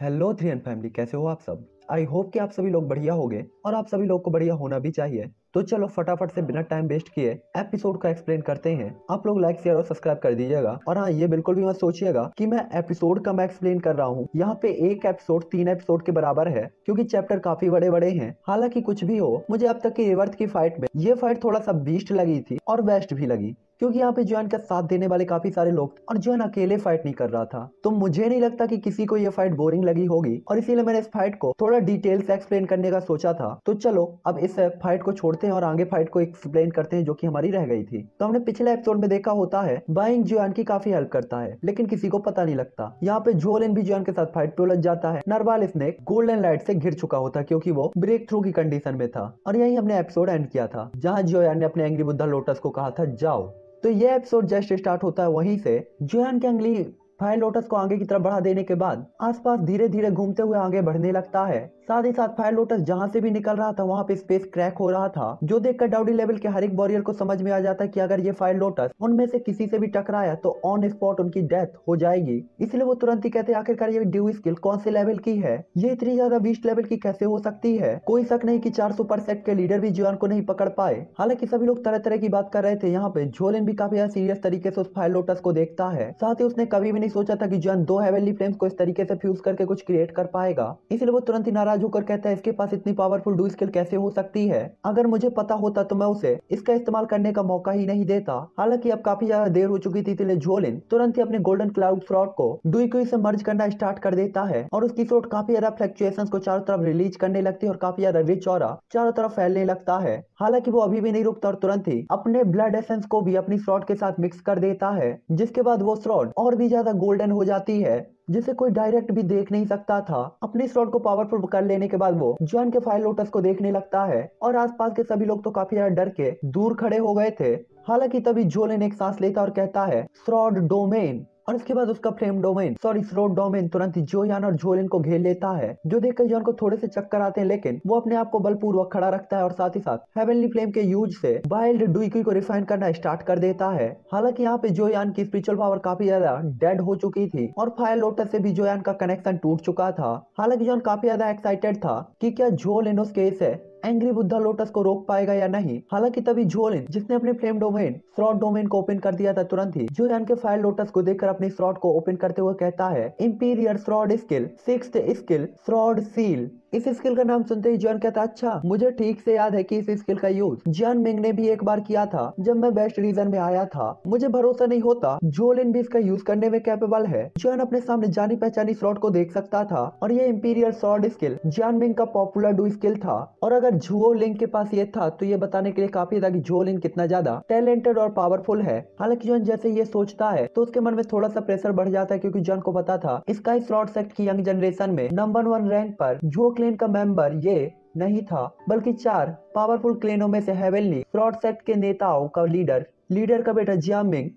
Hello three N family, कैसे हो आप सब। आई होप कि आप सभी लोग बढ़िया होंगे और आप सभी लोग को बढ़िया होना भी चाहिए। तो चलो फटाफट से बिना टाइम वेस्ट किए एपिसोड का एक्सप्लेन करते हैं। आप लोग लाइक शेयर और सब्सक्राइब कर दीजिएगा। और हाँ, ये बिल्कुल भी मत सोचिएगा कि मैं एपिसोड कम एक्सप्लेन कर रहा हूँ। यहाँ पे एक एपिसोड 3 एपिसोड के बराबर है, क्योंकि चैप्टर काफी बड़े बड़े हैं। हालांकि कुछ भी हो, मुझे अब तक की रिवर्थ की फाइट में ये फाइट थोड़ा सा बीस्ट लगी थी और बेस्ट भी लगी, क्योंकि यहाँ पे जॉन का साथ देने वाले काफी सारे लोग थे और जॉन अकेले फाइट नहीं कर रहा था। तो मुझे नहीं लगता कि किसी को ये फाइट बोरिंग लगी होगी, और इसीलिए मैंने इस फाइट को थोड़ा डिटेल से एक्सप्लेन करने का सोचा था। तो चलो अब इस फाइट को छोड़ते हैं और आगे फाइट को एक्सप्लेन करते हैं, जो कि हमारी रह गई थी। तो हमने पिछले एपिसोड में देखा होता है बाइंग जॉन की काफी हेल्प करता है, लेकिन किसी को पता नहीं लगता। यहाँ पे जोलिन भी जॉन के साथ फाइट पे उलझ जाता है। नरवाल स्नेक गोल्डन लाइट से घिर चुका होता, क्योंकि वो ब्रेक थ्रू की कंडीशन में था। और यही हमने एपिसोड एंड किया था, जहाँ जोयान ने अपने एंग्री बुद्धा लोटस को कहा था जाओ। तो ये एपिसोड जस्ट स्टार्ट होता है वहीं से। जोयान के अंगली फायर लोटस को आगे की तरफ बढ़ा देने के बाद आसपास धीरे धीरे घूमते हुए आगे बढ़ने लगता है। साथ ही साथ फायर लोटस जहां से भी निकल रहा था वहां पे स्पेस क्रैक हो रहा था, जो देखकर डाउडी लेवल के हर एक वॉरियर को समझ में आ जाता है कि अगर ये फायर लोटस उनमें से किसी से भी टकराया तो ऑन स्पॉट उनकी डेथ हो जाएगी। इसलिए वो तुरंत ही कहते हैं आखिरकार ये ड्यू स्किल कौन से लेवल की है, ये इतनी ज्यादा बीस्ट लेवल की कैसे हो सकती है। कोई शक नहीं कि 4 सुपर सेट के लीडर भी जोयान को नहीं पकड़ पाए। हालांकि सभी लोग तरह तरह की बात कर रहे थे। यहाँ पे जोलिन भी काफी सीरियस तरीके से उस फायर लोटस को देखता है। साथ ही उसने कभी भी नहीं सोचा था कि जोयान 2 हेवनली फ्लेम्स को इस तरीके से फ्यूज करके कुछ क्रिएट कर पाएगा। इसलिए वो तुरंत ही नाराज होकर कहता है इसके पास इतनी पावरफुल डू स्किल कैसे हो सकती है। अगर मुझे पता होता तो मैं उसे इसका इस्तेमाल करने का मौका ही नहीं देता। हालांकि अब काफी ज्यादा देर हो चुकी थी, इसलिए जोलिन तुरंत ही अपने गोल्डन क्लाउड फ्रॉड को डुइकुई से मर्ज करना स्टार्ट कर देता है, और उसकी फ्रॉड काफी ज्यादा फ्लक्चुएशंस को चारों तरफ रिलीज करने लगती है और काफी ज्यादा रिच ऑरा चारों तरफ फैलने लगता है। हालांकि वो अभी भी नहीं रुकता और तुरंत ही अपने ब्लड एसेंस को भी अपनी फ्रॉड के साथ मिक्स कर देता है, जिसके बाद वो फ्रॉड और भी ज्यादा गोल्डन हो जाती है, जिसे कोई डायरेक्ट भी देख नहीं सकता था। अपने स्लॉट को पावरफुल कर लेने के बाद वो जॉन के फायर लोटस को देखने लगता है, और आसपास के सभी लोग तो काफी ज्यादा डर के दूर खड़े हो गए थे। हालांकि तभी जोलिन एक सांस लेता और कहता है श्रॉड डोमेन, और इसके बाद उसका फ्लेम डोमेन श्रॉड डोमेन तुरंत ही जोयान और जोलिन को घेर लेता है, जो देखकर जॉन को थोड़े से चक्कर आते हैं, लेकिन वो अपने आप को बलपूर्वक खड़ा रखता है और साथ ही साथ हेवनली फ्लेम के यूज से वाइल्ड डुइकी को रिफाइन करना स्टार्ट कर देता है। हालांकि यहाँ पे जोयान की स्पिरिचुअल पावर काफी ज्यादा डेड हो चुकी थी और फायर लोटस से भी जोयान का कनेक्शन टूट चुका था। हालांकि जॉन काफी ज्यादा एक्साइटेड था कि क्या जोलिन उस केस है एंग्री बुद्धा लोटस को रोक पाएगा या नहीं। हालांकि तभी जोलिन, जिसने अपने फ्लेम डोमेन श्रॉड डोमेन को ओपन कर दिया था, तुरंत ही जोयान के फायर लोटस को देखकर अपनी श्रॉड को ओपन करते हुए कहता है imperial shroud skill 6th skill shroud seal. इस स्किल का नाम सुनते ही जॉन कहता अच्छा, मुझे ठीक से याद है कि इस स्किल का यूज जियान मिंग ने भी एक बार किया था जब मैं वेस्ट रीजन में आया था। मुझे भरोसा नहीं होता जोलिन भी इसका यूज करने में कैपेबल है। जॉन अपने सामने जानी पहचानी श्रॉड को देख सकता था, और ये इंपीरियर श्रॉड स्किल जियान मिंग का पॉपुलर डू स्किल था। और अगर जुओ लिंग के पास ये था तो ये बताने के लिए काफी था कि जुओ लिंग कितना ज्यादा टैलेंटेड और पावरफुल है। हालांकि जॉन जैसे ये सोचता है तो उसके मन में थोड़ा सा प्रेशर बढ़ जाता है, क्योंकि जॉन को पता था स्काई श्रॉड सेक्ट की यंग जनरेशन में नंबर 1 रैंक पर जुओ क्लेन का मेंबर ये नहीं था, बल्कि 4 पावरफुल क्लेनों में से हेवनली श्रॉड सेक्ट के नेताओं का लीडर का बेटा जियामिंग,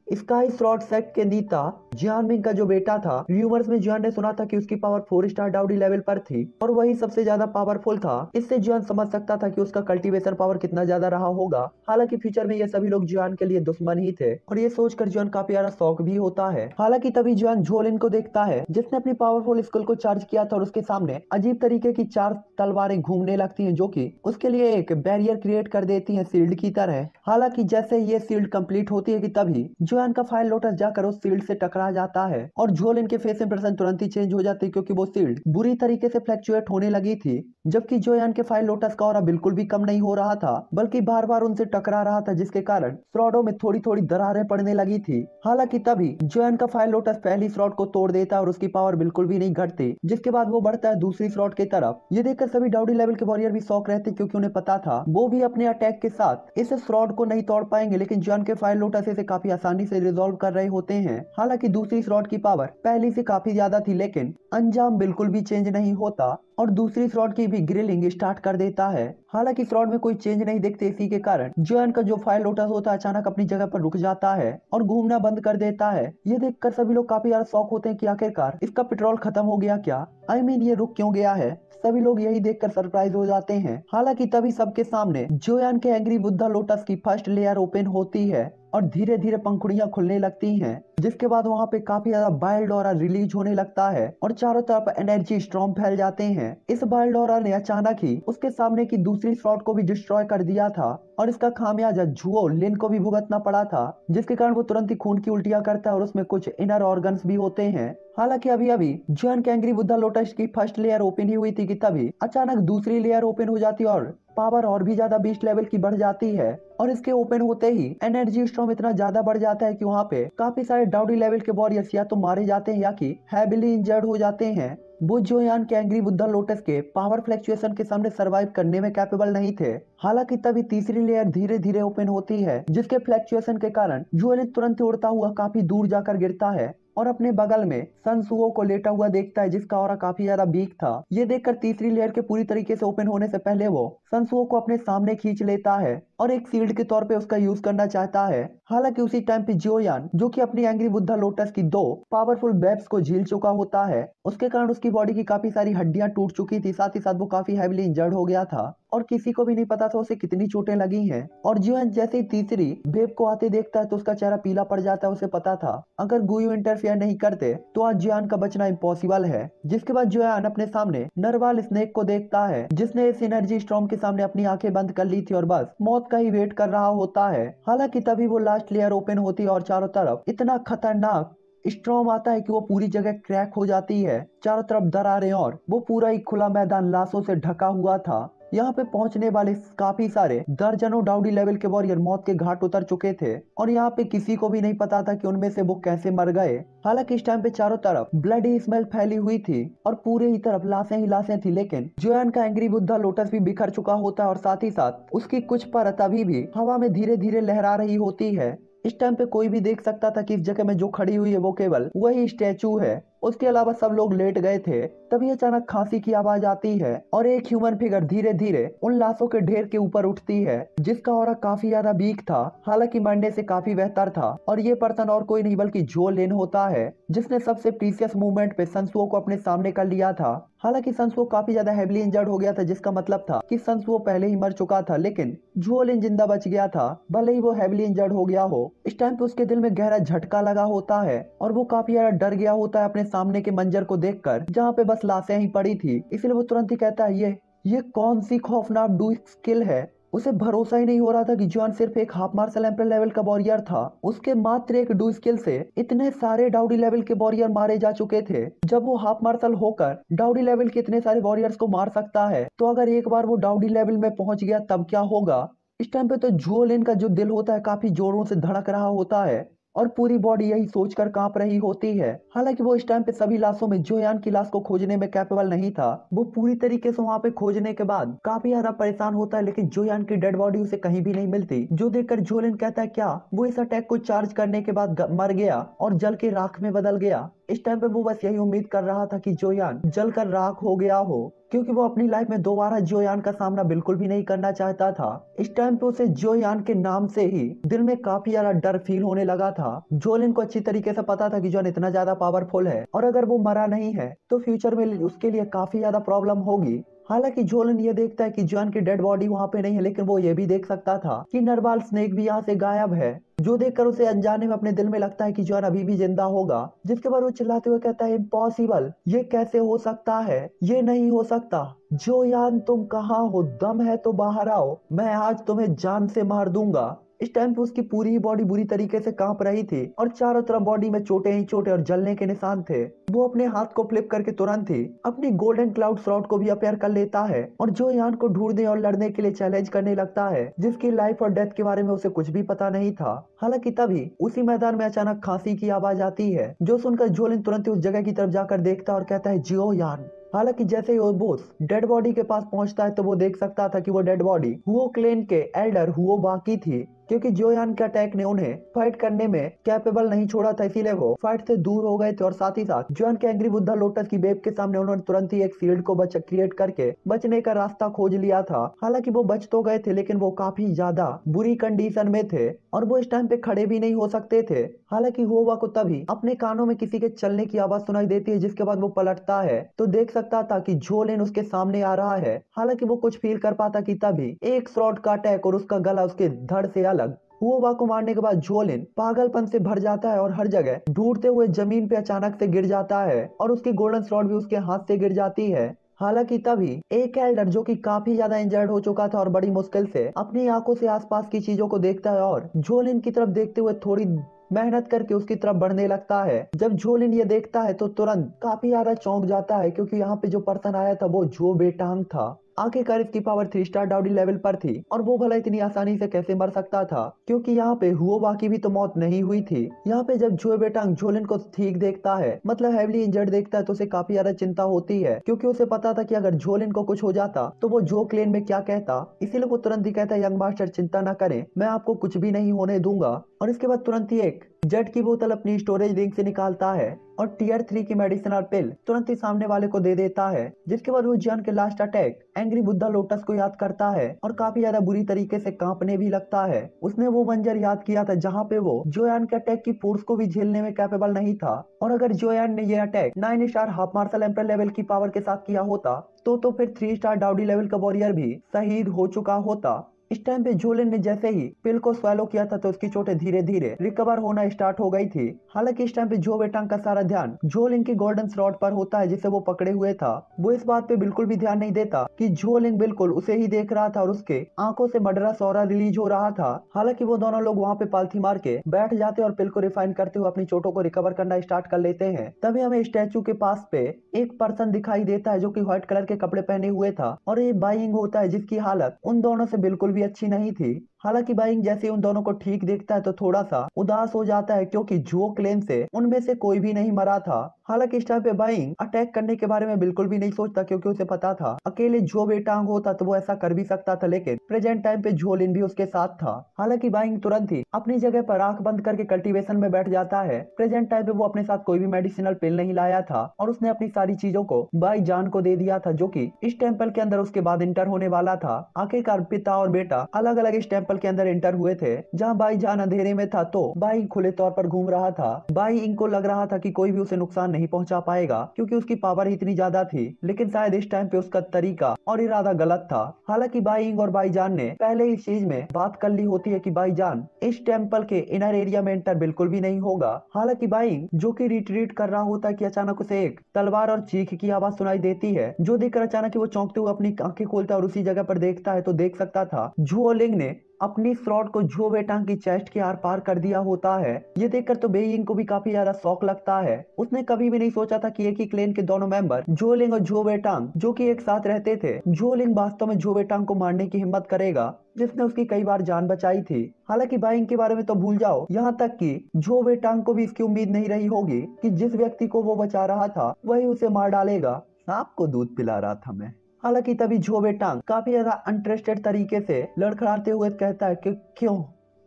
स्काई श्रॉड सेक्ट के नेता जियान मिंग का जो बेटा था। र्यूमर्स में जियान ने सुना था कि उसकी पावर 4 स्टार डाउडी लेवल पर थी और वही सबसे ज्यादा पावरफुल था। इससे जियान समझ सकता था कि उसका कल्टीवेशन पावर कितना ज्यादा रहा होगा। हालांकि फ्यूचर में ये सभी लोग जियान के लिए दुश्मन ही थे, और ये सोचकर जियान काफी ज्यादा शौक भी होता है। हालांकि तभी जियान जोलिन को देखता है, जिसने अपनी पावरफुल स्किल को चार्ज किया था, और उसके सामने अजीब तरीके की 4 तलवारें घूमने लगती हैं, जो कि उसके लिए एक बैरियर क्रिएट कर देती हैं शील्ड की तरह। हालांकि जैसे ये शील्ड कंप्लीट होती है कि तभी जोयान का फायर लोटस जाकर उस शील्ड से टकरा जाता है, और जोलिन के फेस इंप्रेशन तुरंत ही चेंज हो जाती है, क्योंकि वो शील्ड बुरी तरीके से फ्लक्चुएट होने लगी थी। जबकि जोयान के फायर लोटस का ऑरा बिल्कुल भी कम नहीं हो रहा था, बल्कि बार बार उनसे टकरा रहा था, जिसके कारण श्रॉडों में थोड़ी थोड़ी दरारें पड़ने लगी थी। हालांकि तभी जोयान का फायर लोटस पहली श्रॉड को तोड़ देता है और उसकी पावर बिल्कुल भी नहीं घटती, जिसके बाद वो बढ़ता है दूसरी श्रॉड की तरफ। ये देखकर सभी डाउडी लेवल के वॉरियर भी शॉक रहते, क्योंकि उन्हें पता था वो भी अपने अटैक के साथ इस श्रॉड को नहीं तोड़ पाएंगे, लेकिन जोयान के फायर लोटस इसे काफी आसानी से रिजॉल्व कर रहे होते हैं। हालांकि दूसरी श्रॉड की पावर पहली से काफी ज्यादा थी, लेकिन अंजाम बिल्कुल भी चेंज नहीं होता, और दूसरी श्रॉड की भी ग्रिलिंग स्टार्ट कर देता है। हालांकि श्रॉड में कोई चेंज नहीं दिखते, इसी के कारण जोयान का जो फायर लोटस होता है अचानक अपनी जगह पर रुक जाता है और घूमना बंद कर देता है। ये देखकर सभी लोग काफी ज्यादा शॉक होते हैं कि आखिरकार इसका पेट्रोल खत्म हो गया क्या, ये रुक क्यों गया है। सभी लोग यही देखकर सरप्राइज हो जाते हैं। हालांकि तभी सबके सामने जोयान के एंग्री बुद्धा लोटस की फर्स्ट लेयर ओपन होती है और धीरे धीरे पंखुड़ियां खुलने लगती हैं। जिसके बाद वहाँ पे काफी ज्यादा बाइल्ड ऑरा रिलीज होने लगता है और चारों तरफ एनर्जी स्टॉर्म फैल जाते हैं। इस बाइल्ड ऑरा ने अचानक ही उसके सामने की दूसरी स्लॉट को भी डिस्ट्रॉय कर दिया था और इसका खामियाजा जुओ लिन को भी भुगतना पड़ा था, जिसके कारण वो तुरंत ही खून की उल्टियां करता है और उसमें कुछ इनर ऑर्गन्स भी होते हैं। हालांकि अभी अभी जुआन के एंग्री बुद्धा लोटस की फर्स्ट लेयर ओपन ही हुई थी कि तभी अचानक दूसरी लेयर ओपन हो जाती और पावर और भी ज्यादा बीस्ट लेवल की बढ़ जाती है और इसके ओपन होते ही एनर्जी स्टॉर्म इतना ज्यादा बढ़ जाता है कि वहाँ पे काफी सारे डाउडी लेवल के वॉरियर्स या तो मारे जाते हैं या कि हैविली इंजर्ड हो जाते हैं। वो जोयान के एंग्री बुद्धा लोटस के पावर फ्लक्चुएशन के सामने सरवाइव करने में कैपेबल नहीं थे। हालांकि तभी तीसरी लेयर धीरे धीरे ओपन होती है, जिसके फ्लक्चुएशन के कारण जुएलिन तुरंत ही उड़ता हुआ काफी दूर जाकर गिरता है और अपने बगल में सनसुओ को लेटा हुआ देखता है, जिसका ऑरा काफी ज्यादा वीक था। ये देखकर तीसरी लेयर के पूरी तरीके से ओपन होने से पहले वो सनसुओ को अपने सामने खींच लेता है और एक शील्ड के तौर पे उसका यूज करना चाहता है। हालांकि उसी टाइम पे जोयान, जो कि अपनी एंग्री बुद्धा लोटस की 2 पावरफुल वेब्स को झील चुका होता है, उसके कारण उसकी बॉडी की काफी सारी हड्डियां टूट चुकी थी, साथ ही साथ वो काफी हैविली इंजर्ड हो गया था और किसी को भी नहीं पता था उसे कितनी चोटें लगी हैं। और जोयान जैसे ही तीसरी वेब को आते देखता है तो उसका चेहरा पीला पड़ जाता है। उसे पता था अगर गुयू इंटरफेयर नहीं करते तो आज जोयान का बचना इम्पॉसिबल है। जिसके बाद जोयान अपने सामने नरवाल स्नेक को देखता है, जिसने इस एनर्जी स्टॉर्म के सामने अपनी आंखें बंद कर ली थी और बस मौत का ही वेट कर रहा होता है। हालांकि तभी वो लास्ट लेयर ओपन होती है और चारों तरफ इतना खतरनाक स्ट्रॉम आता है कि वो पूरी जगह क्रैक हो जाती है। चारों तरफ दरारें और वो पूरा ही खुला मैदान लाशों से ढका हुआ था। यहाँ पे पहुंचने वाले काफी सारे दर्जनों डाउडी लेवल के वॉरियर मौत के घाट उतर चुके थे और यहाँ पे किसी को भी नहीं पता था कि उनमें से वो कैसे मर गए। हालांकि इस टाइम पे चारों तरफ ब्लडी स्मेल फैली हुई थी और पूरे ही तरफ लाशें ही लाशें थी, लेकिन जोयान का एंग्री बुद्धा लोटस भी बिखर चुका होता है और साथ ही साथ उसकी कुछ परत अभी भी हवा में धीरे धीरे लहरा रही होती है। इस टाइम पे कोई भी देख सकता था कि इस जगह में जो खड़ी हुई है वो केवल वही स्टैचू है, उसके अलावा सब लोग लेट गए थे। तभी अचानक खांसी की आवाज आती है और एक ह्यूमन फिगर धीरे धीरे उन लाशों के ढेर के ऊपर उठती है, जिसका ऑरा काफी ज्यादा वीक था, हालांकि मरने से काफी बेहतर था। और ये पर्सन और कोई नहीं बल्कि जो लिन होता है, जिसने सबसे प्रीसियस मूवमेंट पे सनसुओ को अपने सामने कर लिया था। हालांकि सनसुओ काफी ज्यादा हेवली इंजर्ड हो गया था, जिसका मतलब था कि सनसुओ पहले ही मर चुका था, लेकिन जो लिन जिंदा बच गया था, भले ही वो हेवली इंजर्ड हो गया हो। इस टाइम पे उसके दिल में गहरा झटका लगा होता है और वो काफी ज्यादा डर गया होता है अपने सामने के मंजर को देखकर, जहाँ पे बस लाशें ही पड़ी थी। इसलिए वो तुरंत ही कहता है ये कौन सी खौफनाक डू स्किल है। उसे भरोसा ही नहीं हो रहा था कि जॉन सिर्फ एक हाफ मार्शल एम्पर लेवल का वॉरियर था। उसके मात्र एक डू स्किल से इतने सारे डाउडी लेवल के वॉरियर मारे जा चुके थे। जब वो हाफ मार्शल होकर डाउडी लेवल के इतने सारे वॉरियर्स को मार सकता है, तो अगर एक बार वो डाउडी लेवल में पहुंच गया तब क्या होगा। इस टाइम पे तो जुओलिन का जो दिल होता है काफी जोरों से धड़क रहा होता है और पूरी बॉडी यही सोचकर कांप रही होती है। हालांकि वो इस टाइम पे सभी लाशों में जोयान की लाश को खोजने में कैपेबल नहीं था। वो पूरी तरीके से वहाँ पे खोजने के बाद काफी ज्यादा परेशान होता है, लेकिन जोयान की डेड बॉडी उसे कहीं भी नहीं मिलती। जो देखकर जोलिन कहता है क्या वो इस अटैक को चार्ज करने के बाद मर गया और जल के राख में बदल गया। इस टाइम पे वो बस यही उम्मीद कर रहा था कि जोयान जलकर राख हो गया हो, क्योंकि वो अपनी लाइफ में दोबारा जोयान का सामना बिल्कुल भी नहीं करना चाहता था। इस टाइम पे उसे जोयान के नाम से ही दिल में काफी ज्यादा डर फील होने लगा था। जोलिन को अच्छी तरीके से पता था कि जोयान इतना ज्यादा पावरफुल है और अगर वो मरा नहीं है तो फ्यूचर में उसके लिए काफी ज्यादा प्रॉब्लम होगी। हालांकि जोलिन ये देखता है कि जोयान की डेड बॉडी वहाँ पे नहीं है, लेकिन वो ये भी देख सकता था कि नरवाल स्नेक भी यहाँ से गायब है, जो देखकर उसे अनजाने में अपने दिल में लगता है कि जोयान अभी भी जिंदा होगा। जिसके बाद वो चिल्लाते हुए कहता है इम्पॉसिबल, ये कैसे हो सकता है, ये नहीं हो सकता। जोयान तुम कहाँ हो, दम है तो बाहर आओ, मैं आज तुम्हें जान से मार दूंगा। इस टाइम पे उसकी पूरी ही बॉडी बुरी तरीके से कांप रही थी और चारों तरफ बॉडी में चोटें ही चोटें और जलने के निशान थे। वो अपने हाथ को फ्लिप करके तुरंत ही अपनी गोल्डन क्लाउड स्लॉट को भी अपेयर कर लेता है और जोयान को ढूंढने और लड़ने के लिए चैलेंज करने लगता है, जिसकी लाइफ और डेथ के बारे में उसे कुछ भी पता नहीं था। हालांकि तभी उसी मैदान में अचानक खांसी की आवाज आती है, जो सुनकर जोलिन तुरंत ही उस जगह की तरफ जाकर देखता है और कहता है जोयान। हालांकि जैसे ही वो बोस डेड बॉडी के पास पहुंचता है तो वो देख सकता था कि वो डेड बॉडी हुओ क्लेन के एल्डर हुओ बाकी थी, क्योंकि जोयान के अटैक ने उन्हें फाइट करने में कैपेबल नहीं छोड़ा था, इसीलिए वो फाइट से दूर हो गए थे। और साथ ही साथ जोयान के एंग्री बुद्धा लोटस की बेब के सामने उन्होंने तुरंत ही एक शील्ड को क्रिएट करके बचने का रास्ता खोज लिया था। हालांकि वो बच तो गए थे, लेकिन वो काफी ज्यादा बुरी कंडीशन में थे और वो इस टाइम पे खड़े भी नहीं हो सकते थे। हालांकि हुआ को तभी अपने कानों में किसी के चलने की आवाज सुनाई देती है, जिसके बाद वो पलटता है तो देख सकता था कि जोलिन उसके सामने आ रहा है। हालांकि वो कुछ फील कर पाता कि तभी एक शॉट का अटैक और उसका गला उसके धड़ से अलग हुओबा को मारने के बाद जोलिन पागलपन से भर जाता है और हर जगह ढूंढते हुए जमीन पे अचानक से गिर जाता है और उसकी गोल्डन स्वॉर्ड भी उसके हाथ से गिर जाती है। हालांकि तभी एक एल्डर जो कि काफी ज्यादा इंजर्ड हो चुका था और बड़ी मुश्किल से अपनी आंखों से आसपास की चीजों को देखता है और जोलिन की तरफ देखते हुए थोड़ी मेहनत करके उसकी तरफ बढ़ने लगता है। जब जोलिन ये देखता है तो तुरंत काफी ज्यादा चौंक जाता है क्योंकि यहाँ पे जो पर्सन आया था वो जो बेटांग था। आखिरकार इसकी पावर 3 स्टार डाउडी लेवल पर थी और वो भला इतनी आसानी से कैसे मर सकता था, क्योंकि यहाँ पे हुओबा की भी तो मौत नहीं हुई थी। यहाँ पे जब जो बेटांग जोलिन को ठीक देखता है, मतलब हेवली इंजर्ड देखता है, तो उसे काफी ज्यादा चिंता होती है क्योंकि उसे पता था कि अगर जोलिन को कुछ हो जाता तो वो जो क्लेन में क्या कहता। इसीलिए वो तुरंत ही कहता है, यंग मास्टर चिंता न करें, मैं आपको कुछ भी नहीं होने दूंगा। और इसके बाद तुरंत ही एक जेट की बोतल अपनी स्टोरेज रिंग से निकालता है और टियर 3 की मेडिसिन और पिल तुरंत ही सामने वाले को दे देता है। जिसके बाद वो जियान के last attack angry Buddha lotus को याद करता है और काफी ज्यादा बुरी तरीके से कांपने भी लगता है। उसने वो मंजर याद किया था जहाँ पे वो जोयान के अटैक की फोर्स को भी झेलने में कैपेबल नहीं था, और अगर जोयान ने ये attack 9 star half martial emperor level की पावर के साथ किया होता तो फिर 3 स्टार डाउडी लेवल का वॉरियर भी शहीद हो चुका होता। इस टाइम पे जोलिन ने जैसे ही पिल को स्वेलो किया था तो उसकी चोटें धीरे धीरे रिकवर होना स्टार्ट हो गई थी। हालांकि इस टाइम पे जो बेटांग का सारा ध्यान जोलिन की गोल्डन स्लॉट पर होता है जिसे वो पकड़े हुए था। वो इस बात पे बिल्कुल भी ध्यान नहीं देता कि जोलिन बिल्कुल उसे ही देख रहा था और उसके आंखों से मर्डरस ऑरा रिलीज हो रहा था। हालांकि वो दोनों लोग वहाँ पे पालथी मार के बैठ जाते और पिल को रिफाइन करते हुए अपनी चोटों को रिकवर करना स्टार्ट कर लेते हैं। तभी हमें स्टैचू के पास पे एक पर्सन दिखाई देता है जो कि व्हाइट कलर के कपड़े पहने हुए था और ये बाइंग होता है जिसकी हालत उन दोनों से बिल्कुल भी अच्छी नहीं थी। हालांकि बाइंग जैसे उन दोनों को ठीक देखता है तो थोड़ा सा उदास हो जाता है क्योंकि जो क्लेम से उनमें से कोई भी नहीं मरा था। हालांकि इस टाइम पे बाइंग अटैक करने के बारे में बिल्कुल भी नहीं सोचता क्योंकि उसे पता था अकेले जो बेटांग होता तो वो ऐसा कर भी सकता था, लेकिन प्रेजेंट टाइम पे जोलिन भी उसके साथ था। हालांकि बाइंग तुरंत ही अपनी जगह पर आंख बंद करके कल्टीवेशन में बैठ जाता है। प्रेजेंट टाइम पे वो अपने साथ कोई भी मेडिसिनल पिल नहीं लाया था और उसने अपनी सारी चीजों को बाई जान को दे दिया था जो कि इस टेम्पल के अंदर उसके बाद इंटर होने वाला था। आखिरकार पिता और बेटा अलग अलग इस टेम्पल के अंदर इंटर हुए थे। जहाँ बाई जान अंधेरे में था तो बाई खुले तौर पर घूम रहा था। बाई इनको लग रहा था कि कोई भी उसे नुकसान नहीं पहुंचा पाएगा क्योंकि उसकी पावर इतनी ज्यादा थी, लेकिन शायद इस टाइम पे उसका तरीका और इरादा गलत था। हालांकि बाइंग और बाईजान ने पहले इस चीज में बात कर ली होती है कि बाईजान इस टेम्पल के इनर एरिया में एंटर बिल्कुल भी नहीं होगा। हालांकि बाइंग जो कि रिट्रीट कर रहा होता है कि अचानक उसे एक तलवार और चीख की आवाज सुनाई देती है, जो देखकर अचानक वो चौंकते हुए अपनी आंखें खोलता है और उसी जगह पर देखता है तो देख सकता था जुओलिंग ने अपनी स्लॉट को जो बेटांग की चेस्ट के आर पार कर दिया होता है। ये देखकर तो बेइंग को भी काफी ज्यादा शौक लगता है। उसने कभी भी नहीं सोचा था कि एक ही क्लेन के दोनों मेंबर जोलिंग और जो बेटांग जो कि एक साथ रहते थे, जोलिंग वास्तव में जो बेटांग को मारने की हिम्मत करेगा जिसने उसकी कई बार जान बचाई थी। हालांकि बाइंग के बारे में तो भूल जाओ, यहाँ तक कि जो बेटांग को भी इसकी उम्मीद नहीं रही होगी कि जिस व्यक्ति को वो बचा रहा था वही उसे मार डालेगा। सांप को दूध पिला रहा था मैं। हालांकि तभी जो बेटांग काफी ज्यादा इंटरेस्टेड तरीके से लड़खड़ाते हुए कहता है कि क्यों,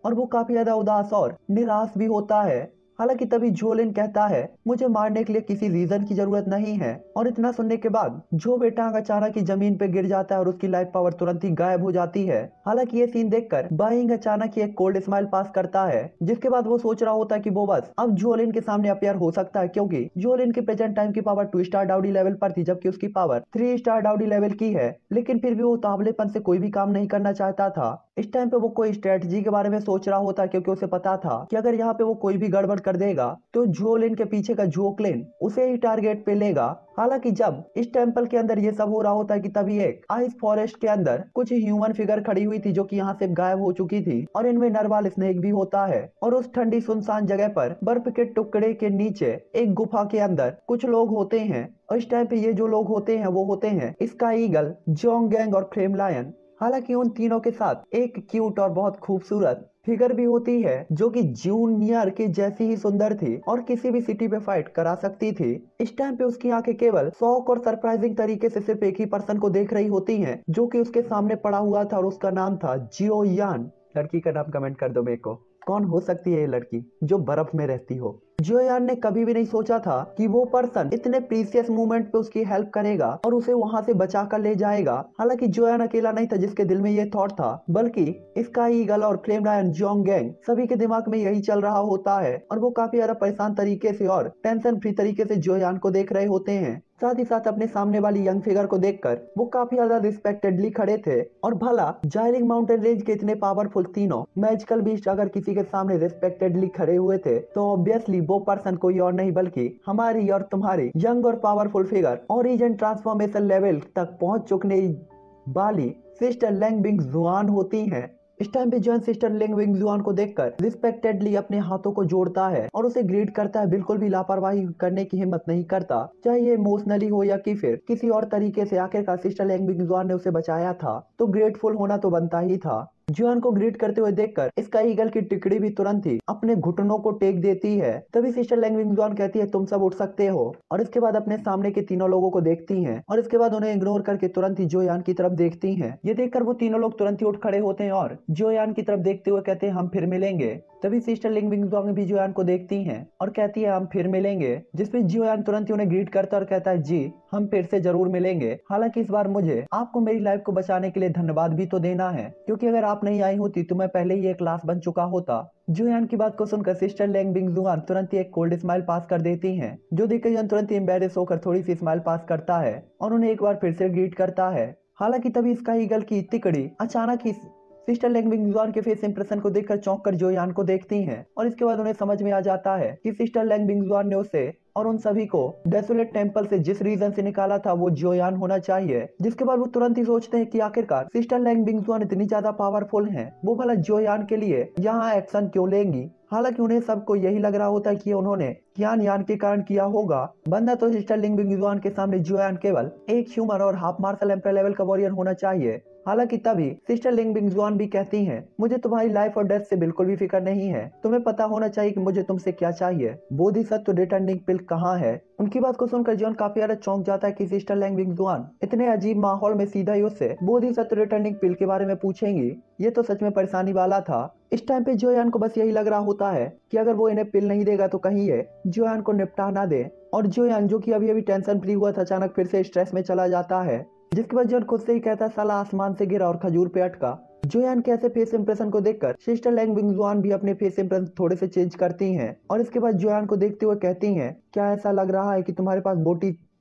और वो काफी ज्यादा उदास और निराश भी होता है। हालांकि तभी जोलिन कहता है मुझे मारने के लिए किसी रीजन की जरूरत नहीं है, और इतना सुनने के बाद जो बेटांग अचानक ही जमीन पे गिर जाता है और उसकी लाइफ पावर तुरंत ही गायब हो जाती है। हालांकि ये सीन देखकर बाइंग अचानक ही एक कोल्ड स्माइल पास करता है, जिसके बाद वो सोच रहा होता है कि वो बस अब जोलिन के सामने अपियर हो सकता है क्योंकि जोलिन की प्रेजेंट टाइम की पावर 2 स्टार डाउडी लेवल पर थी जबकि उसकी पावर 3 स्टार डाउडी लेवल की है। लेकिन फिर भी वो तावलेपन से कोई भी काम नहीं करना चाहता था। इस टाइम पे वो कोई स्ट्रेटजी के बारे में सोच रहा होता क्योंकि उसे पता था कि अगर यहाँ पे वो कोई भी गड़बड़ कर देगा तो जोलिन के पीछे का जो क्लेन उसे ही टारगेट पे लेगा। हालांकि जब इस टेम्पल के अंदर ये सब हो रहा होता है कि तभी एक आइस फॉरेस्ट के अंदर कुछ ह्यूमन फिगर खड़ी हुई थी जो कि यहाँ से गायब हो चुकी थी, और इनमें नरवाल स्नेक भी होता है। और उस ठंडी सुनसान जगह पर बर्फ के टुकड़े के नीचे एक गुफा के अंदर कुछ लोग होते हैं, और इस टाइम पे ये जो लोग होते हैं वो होते हैं स्काई ईगल, जोंग गैंग और फ्लेम लायन। हालांकि उन तीनों के साथ एक क्यूट और बहुत खूबसूरत फिगर भी होती है जो कि जूनियर के जैसी ही सुंदर थी और किसी भी सिटी पे फाइट करा सकती थी। इस टाइम पे उसकी आंखें केवल शौक और सरप्राइजिंग तरीके से सिर्फ एक ही पर्सन को देख रही होती हैं जो कि उसके सामने पड़ा हुआ था, और उसका नाम था जियो यान। लड़की का नाम कमेंट कर दो मेरे को, कौन हो सकती है ये लड़की जो बर्फ में रहती हो। जियोयान ने कभी भी नहीं सोचा था कि वो पर्सन इतने प्रीसियस मोमेंट पे उसकी हेल्प करेगा और उसे वहां से बचा कर ले जाएगा। हालांकि जियोयान अकेला नहीं था जिसके दिल में ये थॉट था, बल्कि स्काई ईगल और फ्लेम लायन, जोंग गैंग सभी के दिमाग में यही चल रहा होता है, और वो काफी ज्यादा परेशान तरीके से और टेंशन फ्री तरीके से जियोयान को देख रहे होते हैं। साथ ही साथ अपने सामने वाली यंग फिगर को देखकर वो काफी ज्यादा रिस्पेक्टेडली खड़े थे। और भला जाइलिंग माउंटेन रेंज के इतने पावरफुल तीनों मैजिकल बीस्ट अगर किसी के सामने रिस्पेक्टेडली खड़े हुए थे तो ऑब्वियसली वो पर्सन कोई और नहीं बल्कि हमारी और तुम्हारी यंग और powerful figure origin transformation level तक पहुंच चुकने वाली सिस्टर लैंग बिंग जुआन होती हैं। इस टाइम पे जॉन सिस्टर लिंग विंग जुआन को देखकर रिस्पेक्टेडली अपने हाथों को जोड़ता है और उसे ग्रीट करता है, बिल्कुल भी लापरवाही करने की हिम्मत नहीं करता, चाहे ये इमोशनली हो या कि फिर किसी और तरीके से। आखिरकार सिस्टर लिंग विंग जुआन ने उसे बचाया था तो ग्रेटफुल होना तो बनता ही था। जुआन को ग्रीट करते हुए देखकर इसका ईगल की टिकड़ी भी तुरंत ही अपने घुटनों को टेक देती है। तभी सिस्टर लैंग विंग जुआन कहती है तुम सब उठ सकते हो, और इसके बाद अपने सामने के तीनों लोगों को देखती हैं और इसके बाद उन्हें इग्नोर करके तुरंत ही जोयान की तरफ देखती हैं। ये देखकर वो तीनों लोग तुरंत ही उठ खड़े होते हैं और जोयान की तरफ देखते हुए कहते हैं हम फिर मिलेंगे। तभी सिस्टर लिंग विंग जुआन भी जोयान को देखती हैं और कहती है हम फिर मिलेंगे, जिसपे जोयान तुरंत ही उन्हें ग्रीट करता है और कहता है जी हम फिर से जरूर मिलेंगे। हालांकि इस बार मुझे आपको मेरी लाइफ को बचाने के लिए धन्यवाद भी तो देना है, क्योंकि अगर आप नहीं आई होती तो मैं पहले ही एक लाश बन चुका होता। जोयान की बात को सुनकर सिस्टर लैंग बिंग जुआन तुरंत ही एक कोल्ड स्माइल पास कर देती हैं, जो देखकर जॉन तुरंत ही एम्बेरेस होकर थोड़ी सी स्माइल पास करता है और उन्हें एक बार फिर से ग्रीट करता है। हालांकि तभी इसका ईगल की तिकड़ी अचानक ही सिस्टर लैंग बिंग जुआन के फेस इंप्रेशन को देखकर चौंक कर जोयान को देखती हैं और इसके बाद उन्हें समझ में आ जाता है कि सिस्टर लैंग बिंग जुआन ने उसे और उन सभी को डेसोलेट टेंपल से जिस रीजन से निकाला था वो जोयान होना चाहिए। जिसके बाद वो तुरंत ही सोचते हैं कि आखिरकार सिस्टर लैंग बिंग जुआन इतनी ज्यादा पावरफुल हैं, वो भला जोयान के लिए यहाँ एक्शन क्यों लेंगी। हालांकि उन्हें सबको यही लग रहा होता है कि उन्होंने कियान यान के कारण किया होगा, वरना तो सिस्टर लिंग बिंग जुआन के सामने जोयान केवल एक ह्यूमन और हाफ मार्शल एम्पर लेवल का वॉरियर होना चाहिए। हालांकि तभी सिस्टर लिंग बिंग जुआन भी कहती हैं मुझे तुम्हारी लाइफ और डेथ से बिल्कुल भी फिक्र नहीं है, तुम्हें पता होना चाहिए कि मुझे तुमसे क्या चाहिए, बोधिसत्व रिटर्निंग पिल कहाँ है। उनकी बात को सुनकर जॉन काफी ज्यादा चौंक जाता है कि सिस्टर लैंग बिंग जुआन इतने अजीब माहौल में सीधा ही उससे बोधिसत्व रिटर्निंग पिल के बारे में पूछेंगी, ये तो सच में परेशानी वाला था। इस टाइम पे जोयान को बस यही लग रहा होता है कि अगर वो इन्हें पिल नहीं देगा तो कहीं ये जोयान को निपटा ना दे। और जोयान जो कि अभी टेंशन फ्री हुआ था अचानक फिर से स्ट्रेस में चला जाता है, जिसके बाद जॉन खुद से ही कहता है साला आसमान से गिरा और खजूर पे अटका। जोयान के ऐसे फेस इंप्रेशन को देखकर सिस्टर लैंग बिंग जुआन भी अपने फेस इंप्रेशन थोड़े से चेंज करती हैं और इसके बाद जोयान को देखते हुए कहती हैं क्या ऐसा लग रहा है कि तुम्हारे पास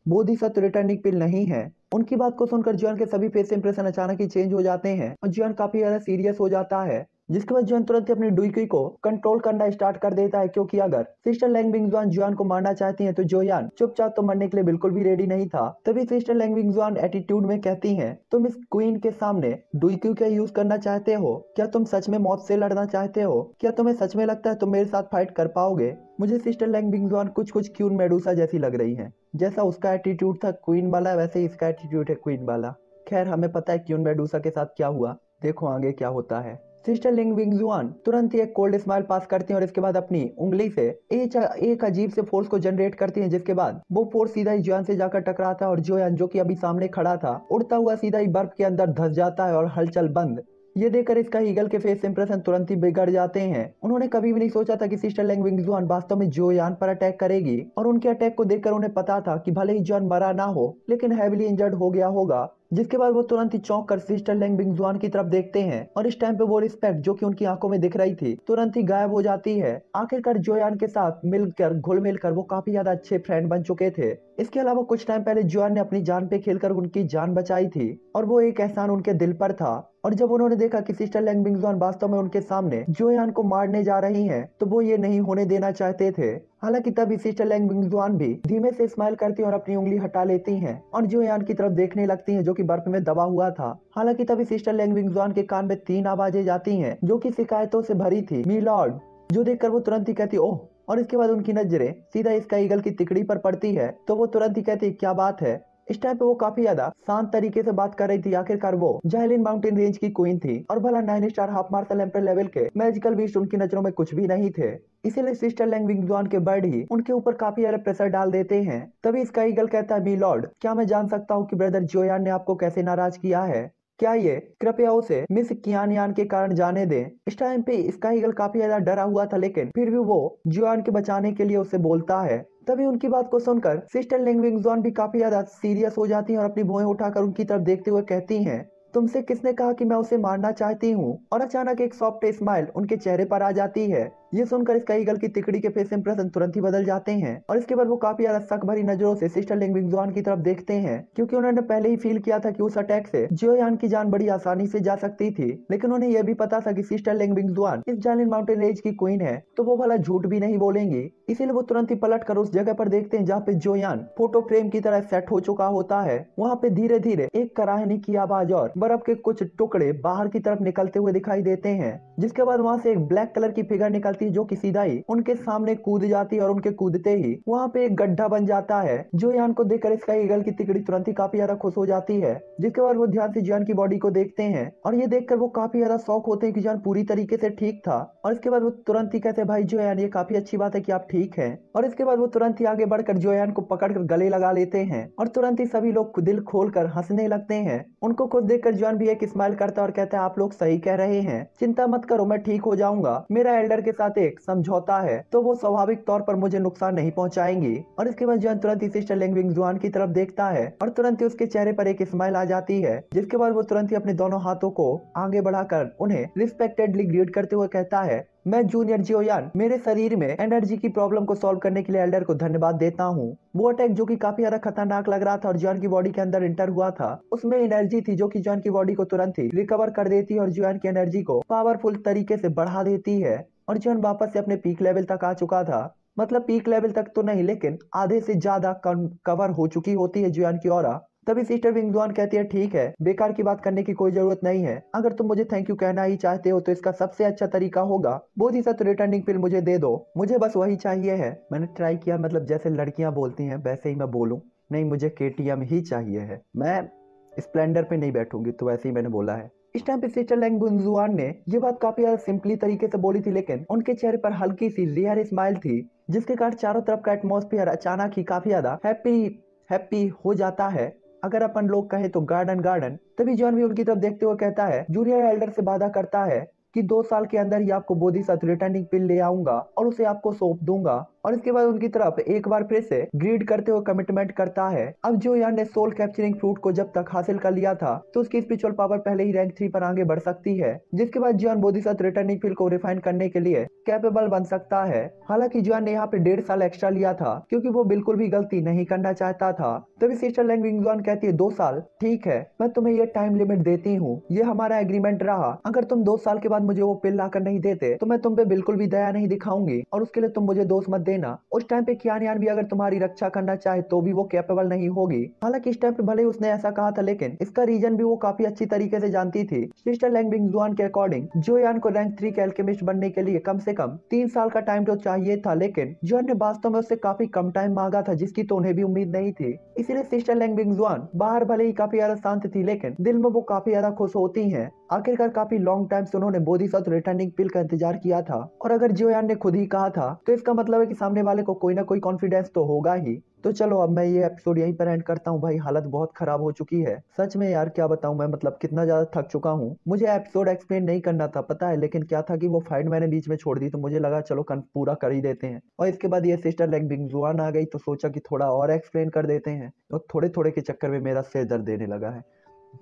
बोधिसत्व रिटर्निंग पिल नहीं है। उनकी बात को सुनकर जोयान के सभी फेस इंप्रेशन अचानक ही चेंज हो जाते हैं और जोयान काफी ज्यादा सीरियस हो जाता है, जिसके बाद जोयान तुरंत ही अपनी डुईकी को कंट्रोल करना स्टार्ट कर देता है, क्योंकि अगर सिस्टर लैंग बिंग जुआन जोयान को मारना चाहती हैं तो जोयान चुपचाप तो मरने के लिए बिल्कुल भी रेडी नहीं था। तभी सिस्टर लैंग बिंग जुआन एटीट्यूड में कहती हैं तुम इस क्वीन के सामने डुईकी का यूज करना चाहते हो, क्या तुम सच में मौत से लड़ना चाहते हो, क्या तुम्हें सच में लगता है तुम मेरे साथ फाइट कर पाओगे। मुझे सिस्टर लैंग बिंग जुआन कुछ क्वीन मेडुसा जैसी लग रही है, जैसा उसका एटीट्यूड था क्वीन वाला वैसे ही इसका एटीट्यूड है क्वीन वाला। खैर हमें पता है क्वीन मेडुसा के साथ क्या हुआ, देखो आगे क्या होता है। सिस्टर लिंग विंग जुआन तुरंत ही एक कोल्ड स्माइल पास करती हैं और इसके बाद अपनी उंगली से एक अजीब से फोर्स को जनरेट करती हैं, जिसके बाद वो फोर्स सीधा ही जोयान से जाकर टकराता है और जोयान जो कि अभी सामने खड़ा था उड़ता हुआ सीधा ही बर्फ के अंदर धंस जाता है और हलचल बंद। ये देखकर इसका ईगल के फेस इंप्रेशन तुरंत ही बिगड़ जाते हैं। उन्होंने कभी भी नहीं सोचा था कि सिस्टर लैंग विंग जुआन वास्तव में जोयान पर अटैक करेगी, और उनके अटैक को देखकर उन्हें पता था कि भले ही जोयान मरा ना हो लेकिन हैविली इंजर्ड हो गया होगा। जिसके बाद वो तुरंत ही चौंक कर सिस्टर लैंग बिंग जुआन की तरफ देखते हैं और इस टाइम पे वो रिस्पेक्ट जो कि उनकी आंखों में दिख रही थी तुरंत ही गायब हो जाती है। आखिरकार जोयान के साथ मिलकर घुल मिलकर वो काफी ज्यादा अच्छे फ्रेंड बन चुके थे। इसके अलावा कुछ टाइम पहले जोयान ने अपनी जान पे खेलकर उनकी जान बचाई थी और वो एक एहसान उनके दिल पर था। और जब उन्होंने देखा कि सिस्टर लैंग बिंग जुआन वास्तव में उनके सामने जोयान को मारने जा रही हैं, तो वो ये नहीं होने देना चाहते थे। हालांकि तभी सिस्टर लैंग बिंग जुआन भी धीमे से स्माइल करती और अपनी उंगली हटा लेती हैं और जोयान की तरफ देखने लगती हैं जो कि बर्फ में दबा हुआ था। हालांकि तभी सिस्टर लैंग बिंग जुआन के कान में 3 आवाजें जाती हैं जो कि शिकायतों से भरी थी, मी लॉर्ड, जो देखकर वो तुरंत ही कहती ओह। और इसके बाद उनकी नजरें सीधा इसका ईगल की तिकड़ी पर पड़ती है तो वो तुरंत ही कहती क्या बात है। इस टाइम पे वो काफी ज्यादा शांत तरीके से बात कर रही थी। आखिरकार वो जाइलिन माउंटेन रेंज की क्वीन थी और भला 9 star half martial emperor level के मैजिकल बीस्ट उनकी नजरों में कुछ भी नहीं थे। इसीलिए सिस्टर लैंग विंग जुआन के बर्ड ही उनके ऊपर काफी ज्यादा प्रेशर डाल देते हैं। तभी इसका ईगल कहता है मी लॉर्ड, क्या मैं जान सकता हूँ कि ब्रदर जोयान ने आपको कैसे नाराज किया है, क्या ये कृपया उसे मिस कियान यान के कारण जाने दें। इस टाइम पे इसका ईगल काफी ज्यादा डरा हुआ था लेकिन फिर भी वो जोयान के बचाने के लिए उसे बोलता है। तभी उनकी बात को सुनकर सिस्टर लैंग विंग जुआन भी काफी ज्यादा सीरियस हो जाती हैं और अपनी भौहें उठाकर उनकी तरफ देखते हुए कहती हैं तुमसे किसने कहा कि मैं उसे मारना चाहती हूँ। और अचानक एक सॉफ्ट स्माइल उनके चेहरे पर आ जाती है ये सुनकर स्काई ईगल की तिकड़ी के फेस इंप्रेशन तुरंत ही बदल जाते हैं और इसके बाद वो काफी ज्यादा शक भरी नजरों से सिस्टर लिंग विंगजुआन की तरफ देखते हैं, क्योंकि उन्होंने पहले ही फील किया था कि उस अटैक से जियोयान की जान बड़ी आसानी से जा सकती थी। लेकिन उन्हें यह भी पता था कि सिस्टर लिंग विंगजुआन इस जालिन माउंटेन रेंज की क्वीन है, तो वो भला झूठ भी नहीं बोलेंगी। इसीलिए वो तुरंत ही पलट कर उस जगह पर देखते हैं जहाँ पे जियोयान फोटो फ्रेम की तरह सेट हो चुका होता है। वहाँ पे धीरे धीरे एक कराहने की आवाज और बर्फ के कुछ टुकड़े बाहर की तरफ निकलते हुए दिखाई देते हैं, जिसके बाद वहाँ से एक ब्लैक कलर की फिगर निकलती है जो कि सीधा ही उनके सामने कूद जाती है और उनके कूदते ही वहाँ पे एक गड्ढा बन जाता है। जियोयान को देखकर स्काई ईगल की तिकड़ी तुरंत ही काफी ज्यादा खुश हो जाती है, जिसके बाद वो ध्यान से जियोयान की बॉडी को देखते हैं और ये देखकर वो काफी ज्यादा शौक होते हैं कि जियोयान पूरी तरीके से ठीक था। और इसके बाद वो तुरंत ही कहते हैं भाई जियोयान ये काफी अच्छी बात है कि आप ठीक हैं। और इसके बाद वो तुरंत ही आगे बढ़कर जियोयान को पकड़कर गले लगा लेते हैं और तुरंत ही सभी लोग दिल खोलकर हंसने लगते हैं। उनको खुद देखकर जियोयान भी एक स्माइल करता है और कहता है आप लोग सही कह रहे हैं, चिंता मत करो मैं ठीक हो जाऊंगा, मेरा एल्डर के साथ एक समझौता है तो वो स्वाभाविक तौर पर मुझे नुकसान नहीं पहुंचाएंगी। और इसके बाद जियोयान तुरंत ही सिस्टर लिंग विंगजुआन की तरफ देखता है और तुरंत ही उसके चेहरे पर एक स्माइल आ जाती है, जिसके बाद वो तुरंत ही अपने दोनों हाथों को आगे बढ़ाकर उन्हें रिस्पेक्टेडली ग्रीट करते हुए कहता है मैं जूनियर जियोयान मेरे शरीर में एनर्जी की प्रॉब्लम को सॉल्व करने के लिए एल्डर को धन्यवाद देता हूँ। वो अटैक जो कि काफी ज्यादा खतरनाक लग रहा था और जियोयान की बॉडी के अंदर इंटर हुआ था, उसमें एनर्जी थी जो कि जियोयान की बॉडी को तुरंत ही रिकवर कर देती है और जियोयान की एनर्जी को पावरफुल तरीके से बढ़ा देती है। और जियोयान वापस से अपने पीक लेवल तक आ चुका था, मतलब पीक लेवल तक तो नहीं लेकिन आधे से ज्यादा कवर हो चुकी होती है जियोयान की ऑरा। तभी सिस्टर विंगजुआन कहती है ठीक है बेकार की बात करने की कोई जरूरत नहीं है, अगर तुम मुझे थैंक यू कहना ही चाहते हो तो इसका सबसे अच्छा तरीका होगा बोधिसत्व रिटर्निंग पिल मुझे दे दो, मुझे बस वही चाहिए है। मैंने ट्राई किया, मतलब जैसे लड़कियां बोलती हैं वैसे ही मैं बोलूं, नहीं मुझे केटीएम ही चाहिए है, मैं स्प्लेंडर पे नहीं बैठूंगी, तो वैसे ही मैंने बोला है। इस टाइम पे सिस्टर लैंग बुनजुआन ने ये बात काफी ज्यादा सिंपली तरीके से बोली थी, लेकिन उनके चेहरे पर हल्की सी रेयर स्माइल थी, जिसके कारण चारों तरफ का एटमॉस्फेयर अचानक ही काफी ज्यादा हैप्पी हो जाता है। अगर अपन लोग कहें तो गार्डन गार्डन। तभी जॉन भी उनकी तरफ देखते हुए कहता है जूनियर एल्डर से वादा करता है कि 2 साल के अंदर ही आपको बोधिसत्व रिटर्निंग पिल ले आऊंगा और उसे आपको सौंप दूंगा। और इसके बाद उनकी तरफ एक बार फिर से ग्रीड करते हुए कमिटमेंट करता है। अब जियोयान ने सोल कैप्चरिंग फ्रूट को जब तक हासिल कर लिया था तो उसकी स्पिरिचुअल पावर पहले ही रैंक 3 पर आगे बढ़ सकती है, जिसके बाद जियोयान बोधिसत्व रिटर्निंग पिल को रिफाइन करने के लिए कैपेबल बन सकता है। हालांकि जियोयान ने यहाँ पे 1.5 साल एक्स्ट्रा लिया था क्योंकि वो बिल्कुल भी गलती नहीं करना चाहता था। तभी सिस्टर लैंग विंगजुआन कहती है 2 साल ठीक है, मैं तुम्हें ये टाइम लिमिट देती हूँ, ये हमारा एग्रीमेंट रहा, अगर तुम 2 साल के बाद मुझे वो पिल लाकर नहीं देते तो मैं तुम पे बिल्कुल भी दया नहीं दिखाऊंगी और उसके लिए तुम मुझे दोष मत देना। उस टाइम पे कियान भी अगर तुम्हारी रक्षा करना चाहे तो भी वो कैपेबल नहीं होगी। हालांकि इस टाइम पे भले उसने ऐसा कहा था लेकिन इसका रीजन भी वो काफी अच्छी तरीके से जानती थी। सिस्टर लैंग विंगजुआन के अकॉर्डिंग जियोयान को रैंक 3 के अल्केमिस्ट बनने के लिए कम से कम 3 साल का टाइम तो चाहिए था, लेकिन जियोयान ने वास्तव में उससे काफी कम टाइम मांगा था जिसकी तो उन्हें भी उम्मीद नहीं थी। इसीलिए सिस्टर लैंग विंगजुआन बाहर भले ही काफी ज्यादा शांत थी लेकिन दिल में वो काफी ज्यादा खुश होती हैं। आखिरकार काफी लॉन्ग टाइम से उन्होंने बोधिसत्व रिटर्निंग पिल का इंतजार किया था और अगर जियोयान ने खुद ही कहा था तो इसका मतलब है कि सामने वाले को कोई ना कोई कॉन्फिडेंस तो होगा ही। तो चलो अब मैं ये एपिसोड यहीं पर एंड करता हूँ भाई, हालत बहुत खराब हो चुकी है सच में यार, क्या बताऊं मैं, मतलब कितना ज्यादा थक चुका हूँ। मुझे एपिसोड एक्सप्लेन नहीं करना था पता है, लेकिन क्या था कि वो फाइट मैंने बीच में छोड़ दी तो मुझे लगा चलो पूरा कर ही देते हैं, और इसके बाद ये सिस्टर लैंग विंगजुआन आ गई तो सोचा कि थोड़ा और एक्सप्लेन कर देते हैं, तो थोड़े थोड़े के चक्कर में मेरा सिर दर्द देने लगा है।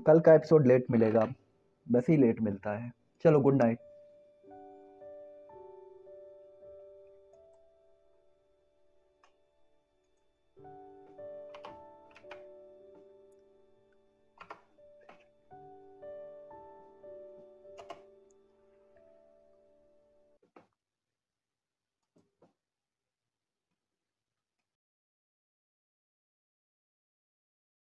कल का एपिसोड लेट मिलेगा, बस ही लेट मिलता है। चलो गुड नाइट।